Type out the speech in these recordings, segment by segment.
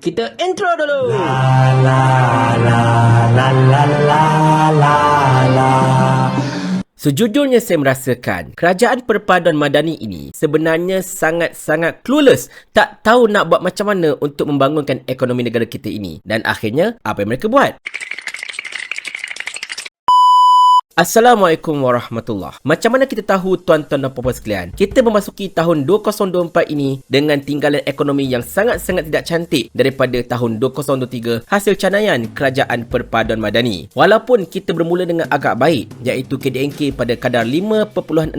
Kita intro dulu. Sejujurnya saya merasakan kerajaan perpaduan madani ini sebenarnya sangat-sangat clueless. Tak tahu nak buat macam mana untuk membangunkan ekonomi negara kita ini. Dan akhirnya, apa yang mereka buat? Assalamualaikum warahmatullahi. Macam mana kita tahu tuan-tuan dan puan-puan sekalian, kita memasuki tahun 2024 ini dengan tinggalan ekonomi yang sangat-sangat tidak cantik daripada tahun 2023 hasil canaian Kerajaan Perpaduan Madani. Walaupun kita bermula dengan agak baik, iaitu KDNK pada kadar 5.6%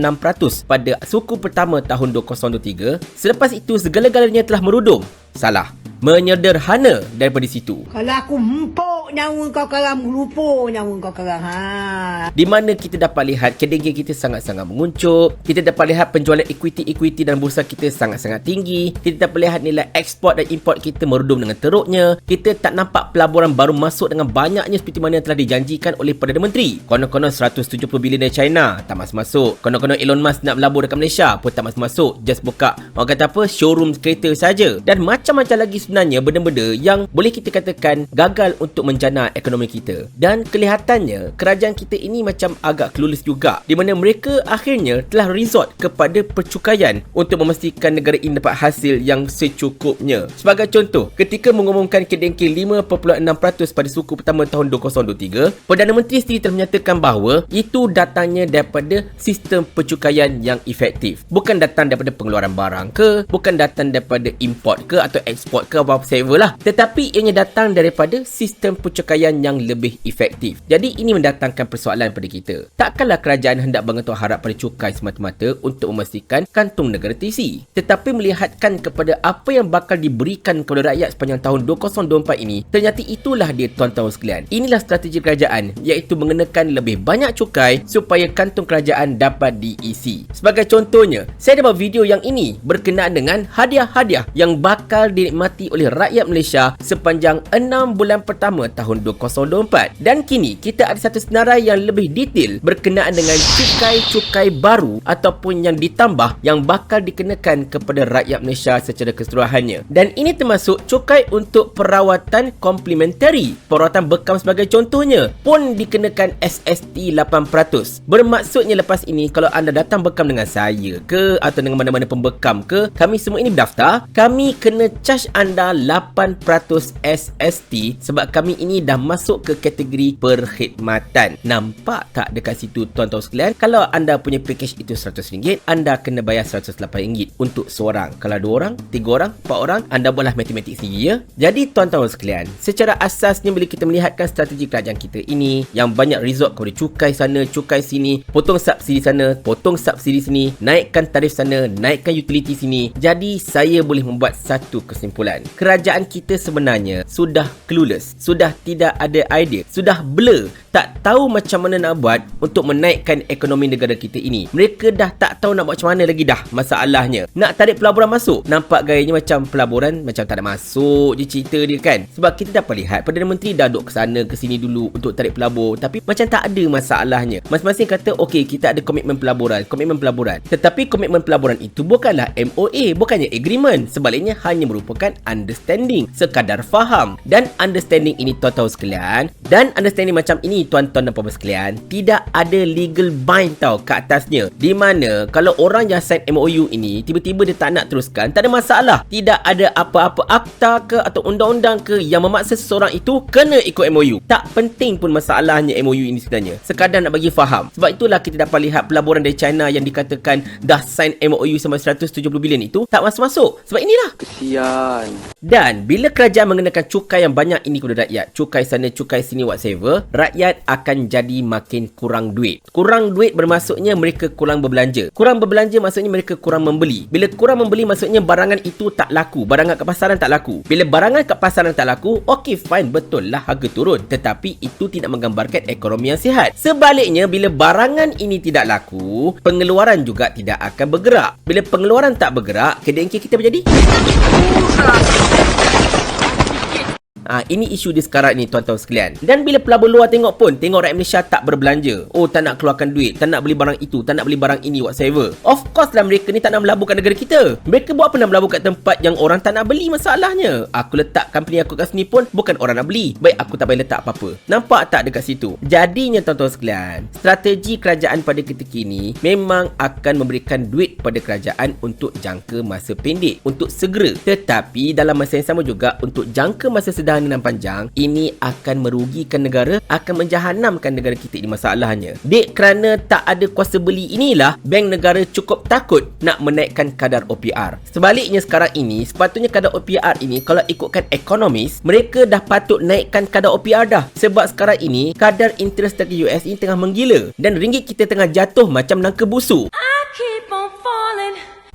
pada suku pertama tahun 2023, selepas itu segala-galanya telah merudum. Salah. Menyederhana daripada situ. Kalau aku empuk nyawa kau karang, lupa nyawa kau karang. Di mana kita dapat lihat KDNK kita sangat-sangat menguncup. Kita dapat lihat penjualan equity dan bursa kita sangat-sangat tinggi. Kita dapat lihat nilai ekspor dan import kita merudum dengan teruknya. Kita tak nampak pelaburan baru masuk dengan banyaknya seperti mana yang telah dijanjikan oleh Perdana Menteri. Konon-konon 170 bilion dari China tak masuk-masuk. Konon-konon Elon Musk nak berlabur dekat Malaysia pun tak masuk-masuk. Just buka, orang kata apa, showroom kereta saja. Dan macam-macam lagi sebenarnya benda-benda yang boleh kita katakan gagal untuk menjana ekonomi kita. Dan kelihatannya kerajaan kita ini macam agak clueless juga, di mana mereka akhirnya telah resort kepada percukaian untuk memastikan negara ini dapat hasil yang secukupnya. Sebagai contoh, ketika mengumumkan KDNK 5.6% pada suku pertama tahun 2023, Perdana Menteri sendiri telah menyatakan bahawa itu datangnya daripada sistem percukaian yang efektif. Bukan datang daripada pengeluaran barang ke, bukan datang daripada import ke atau ekspor ke, apa-apa lah. Tetapi ianya datang daripada sistem percukaian yang lebih efektif. Jadi ini mendatangkan persoalan pada kita. Takkanlah kerajaan hendak bergantung harap pada cukai semata-mata untuk memastikan kantung negara terisi, tetapi melihatkan kepada apa yang bakal diberikan kepada rakyat sepanjang tahun 2024 ini. Ternyata itulah dia tuan-tuan sekalian. Inilah strategi kerajaan, iaitu mengenakan lebih banyak cukai supaya kantung kerajaan dapat diisi. Sebagai contohnya, saya ada buat video yang ini berkenaan dengan hadiah-hadiah yang bakal dinikmati oleh rakyat Malaysia sepanjang 6 bulan pertama tahun 2024. Dan kini kita ada satu senarai yang lebih detail berkenaan dengan cukai-cukai baru ataupun yang ditambah yang bakal dikenakan kepada rakyat Malaysia secara keseluruhannya. Dan ini termasuk cukai untuk perawatan komplementari. Perawatan bekam sebagai contohnya pun dikenakan SST 8%. Bermaksudnya lepas ini kalau anda datang bekam dengan saya ke atau dengan mana-mana pembekam ke, kami semua ini berdaftar, kami kena charge anda 8% SST sebab kami ini dah masuk ke kategori perkhidmatan. Nampak tak dekat situ tuan-tuan sekalian? Kalau anda punya package itu RM100, anda kena bayar RM108 untuk seorang. Kalau 2 orang, 3 orang, 4 orang, anda buatlah matematik sendiri ya. Jadi tuan-tuan sekalian, secara asasnya bila kita melihatkan strategi kerajaan kita ini yang banyak resort kepada cukai sana, cukai sini, potong subsidi sana, potong subsidi sini, naikkan tarif sana, naikkan utility sini. Jadi saya boleh membuat satu kesimpulan. Kerajaan kita sebenarnya sudah clueless, sudah tidak ada idea, sudah blur, tak tahu macam mana nak buat untuk menaikkan ekonomi negara kita ini. Mereka dah tak tahu nak buat macam mana lagi dah masalahnya. Nak tarik pelaburan masuk, nampak gayanya macam pelaburan macam tak ada masuk je cerita dia kan. Sebab kita dapat lihat Perdana Menteri dah duduk ke sana ke sini dulu untuk tarik pelabur, tapi macam tak ada masalahnya. Masing-masing kata okey kita ada komitmen pelaburan. Tetapi komitmen pelaburan itu bukanlah MOA, bukannya agreement. Sebaliknya hanya merupakan understanding, sekadar faham. Dan understanding ini tuan-tuan sekalian, dan understanding macam ini tuan-tuan dan puan-puan sekalian, tidak ada legal bind tau kat atasnya. Di mana kalau orang yang sign MOU ini tiba-tiba dia tak nak teruskan, tak ada masalah. Tidak ada apa-apa akta ke atau undang-undang ke yang memaksa seseorang itu kena ikut MOU. Tak penting pun masalahnya MOU ini sebenarnya, sekadar nak bagi faham. Sebab itulah kita dapat lihat pelaburan dari China yang dikatakan dah sign MOU sampai 170 bilion itu tak masuk-masuk. Sebab inilah kesian. Dan bila kerajaan mengenakan cukai yang banyak ini kepada rakyat, cukai sana, cukai sini, whatever, rakyat akan jadi makin kurang duit. Kurang duit bermaksudnya mereka kurang berbelanja. Kurang berbelanja maksudnya mereka kurang membeli. Bila kurang membeli maksudnya barangan itu tak laku. Barangan kat pasaran tak laku. Bila barangan kat pasaran tak laku, okey fine, betul lah harga turun. Tetapi itu tidak menggambarkan ekonomi yang sihat. Sebaliknya, bila barangan ini tidak laku, pengeluaran juga tidak akan bergerak. Bila pengeluaran tak bergerak, KDNK kita berjadi Ini isu dia sekarang ni tuan-tuan sekalian. Dan bila pelabur luar tengok pun, tengok rakyat Malaysia tak berbelanja. Oh, tak nak keluarkan duit, tak nak beli barang itu, tak nak beli barang ini, whatsoever. Of course lah mereka ni tak nak melabur kat negara kita. Mereka buat apa nak melabur kat tempat yang orang tak nak beli masalahnya. Aku letak company aku kat sini pun bukan orang nak beli. Baik aku tak payah letak apa-apa. Nampak tak dekat situ? Jadinya tuan-tuan sekalian, strategi kerajaan pada ketika ini memang akan memberikan duit pada kerajaan untuk jangka masa pendek, untuk segera. Tetapi dalam masa yang sama juga untuk jangka masa sederhana dan panjang, ini akan merugikan negara, akan menjahanamkan negara kita ini masalahnya. Dek, kerana tak ada kuasa beli inilah bank negara cukup takut nak menaikkan kadar OPR. Sebaliknya sekarang ini, sepatutnya kadar OPR ini kalau ikutkan ekonomis, mereka dah patut naikkan kadar OPR dah. Sebab sekarang ini kadar interest dari US ini tengah menggila dan ringgit kita tengah jatuh macam nangka busuk.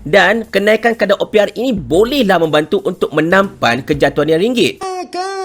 Dan kenaikan kadar OPR ini bolehlah membantu untuk menampan kejatuhan ringgit.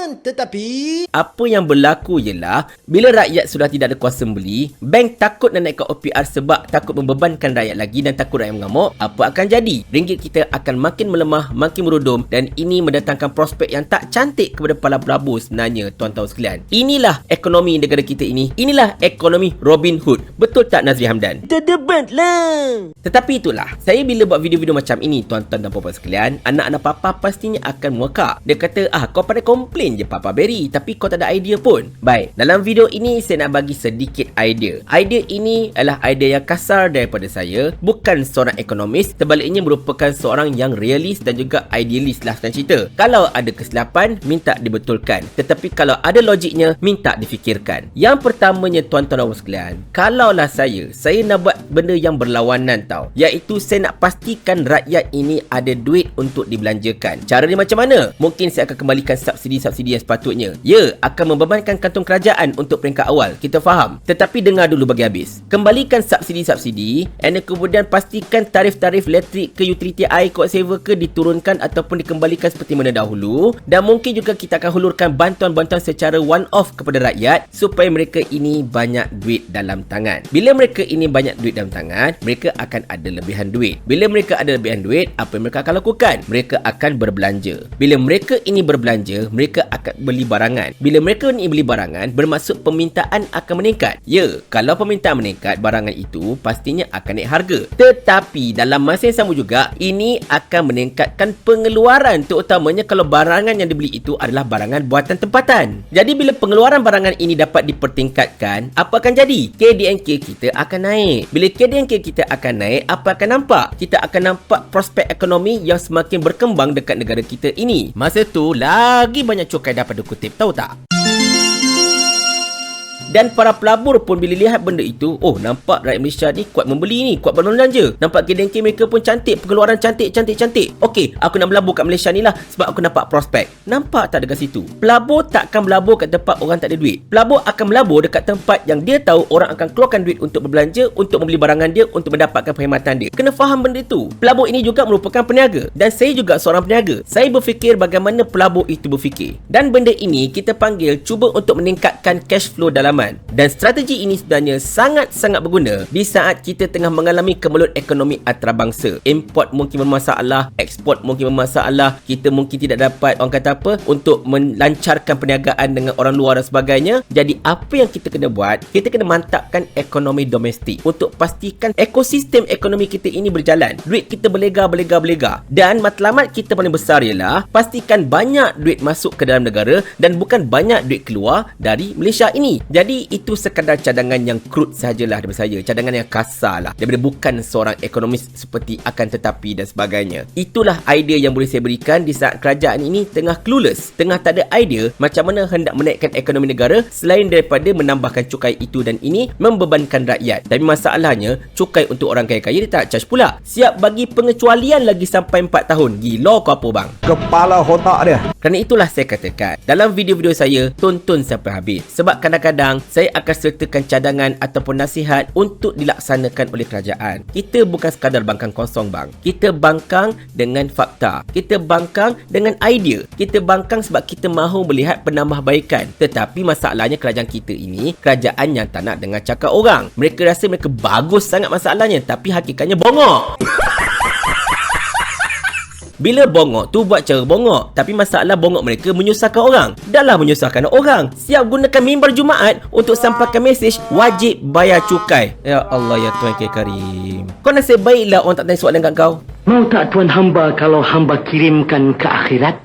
Tetapi apa yang berlaku ialah bila rakyat sudah tidak ada kuasa membeli, bank takut nak naikkan OPR sebab takut membebankan rakyat lagi dan takut rakyat mengamuk. Apa akan jadi? Ringgit kita akan makin melemah, makin merudum dan ini mendatangkan prospek yang tak cantik kepada para pelabur sebenarnya tuan-tuan sekalian. Inilah ekonomi negara kita ini. Inilah ekonomi Robin Hood. Betul tak Nazri Hamdan? Debatlah. Tetapi itulah, saya bila buat video-video macam ini tuan-tuan dan puan-puan sekalian, anak-anak papa pastinya akan muakak. Dia kata, kau pada komplain je Papa Berry, tapi kau tak ada idea pun. Baik, dalam video ini saya nak bagi sedikit idea. Idea ini adalah idea yang kasar daripada saya, bukan seorang ekonomis, sebaliknya merupakan seorang yang realis dan juga idealis lah senang cerita. Kalau ada kesilapan, minta dibetulkan. Tetapi kalau ada logiknya, minta difikirkan. Yang pertamanya tuan-tuan dan sekalian, kalaulah saya nak buat benda yang berlawanan tau, iaitu saya nak pastikan rakyat ini ada duit untuk dibelanjakan. Cara dia macam mana? Mungkin saya akan kembalikan subsidi-subsidi yang sepatutnya. Ya, akan membebankan kantung kerajaan untuk peringkat awal. Kita faham. Tetapi dengar dulu bagi habis. Kembalikan subsidi-subsidi and kemudian pastikan tarif-tarif elektrik ke utility air ke whatsoever ke diturunkan ataupun dikembalikan seperti mana dahulu. Dan mungkin juga kita akan hulurkan bantuan-bantuan secara one-off kepada rakyat supaya mereka ini banyak duit dalam tangan. Bila mereka ini banyak duit dalam tangan, mereka akan ada lebihan duit. Bila mereka ada lebihan duit, apa yang mereka akan lakukan? Mereka akan berbelanja. Bila mereka ini berbelanja, mereka akan beli barangan. Bila mereka ni beli barangan, bermaksud permintaan akan meningkat. Ya, kalau permintaan meningkat, barangan itu pastinya akan naik harga. Tetapi dalam masa yang sama juga, ini akan meningkatkan pengeluaran, terutamanya kalau barangan yang dibeli itu adalah barangan buatan tempatan. Jadi bila pengeluaran barangan ini dapat dipertingkatkan, apa akan jadi? KDNK kita akan naik. Bila KDNK kita akan naik, apa akan nampak? Kita akan nampak prospek ekonomi yang semakin berkembang dekat negara kita ini. Masa tu lagi banyak cukai daripada kutip, tahu tak? Dan para pelabur pun bila lihat benda itu, oh nampak rakyat Malaysia ni kuat membeli ni, kuat berbelanja. Nampak KDNK mereka pun cantik, pengeluaran cantik. Okey, aku nak melabur kat Malaysia ni lah sebab aku nampak prospek. Nampak tak dekat situ? Pelabur takkan melabur kat tempat orang tak ada duit. Pelabur akan melabur dekat tempat yang dia tahu orang akan keluarkan duit untuk berbelanja, untuk membeli barangan dia, untuk mendapatkan perkhidmatan dia. Kena faham benda itu. Pelabur ini juga merupakan peniaga. Dan saya juga seorang peniaga. Saya berfikir bagaimana pelabur itu berfikir. Dan benda ini kita panggil cuba untuk meningkatkan cash flow dalaman. Dan strategi ini sebenarnya sangat-sangat berguna di saat kita tengah mengalami kemelut ekonomi antarabangsa. Import mungkin bermasalah, ekspor mungkin bermasalah, kita mungkin tidak dapat orang kata apa untuk melancarkan perniagaan dengan orang luar dan sebagainya. Jadi apa yang kita kena buat? Kita kena mantapkan ekonomi domestik untuk pastikan ekosistem ekonomi kita ini berjalan. Duit kita berlega. Dan matlamat kita paling besar ialah pastikan banyak duit masuk ke dalam negara dan bukan banyak duit keluar dari Malaysia ini. Jadi itu sekadar cadangan yang crude sajalah daripada saya, cadangan yang kasar lah, daripada bukan seorang ekonomis seperti akan tetapi dan sebagainya. Itulah idea yang boleh saya berikan di saat kerajaan ini tengah clueless, tengah tak ada idea macam mana hendak menaikkan ekonomi negara selain daripada menambahkan cukai itu dan ini membebankan rakyat. Tapi masalahnya cukai untuk orang kaya-kaya dia tak charge pula. Siap bagi pengecualian lagi sampai 4 tahun. Gila kau apa bang? Kepala otak dia. Kerana itulah saya katakan dalam video-video saya tonton sampai habis, sebab kadang-kadang saya akan sertakan cadangan ataupun nasihat untuk dilaksanakan oleh kerajaan. Kita bukan sekadar bangkang kosong bang. Kita bangkang dengan fakta. Kita bangkang dengan idea. Kita bangkang sebab kita mahu melihat penambahbaikan. Tetapi masalahnya kerajaan kita ini kerajaan yang tak nak dengar cakap orang. Mereka rasa mereka bagus sangat masalahnya, tapi hakikatnya bongok. Bila bongok tu buat cara bongok, tapi masalah bongok mereka menyusahkan orang. Dahlah menyusahkan orang, siap gunakan mimbar Jumaat untuk sampaikan mesej wajib bayar cukai. Ya Allah, ya Tuhan Karim. Kau nasib baiklah orang tak tanya soalan kat kau. Mau tak tuan hamba kalau hamba kirimkan ke akhirat?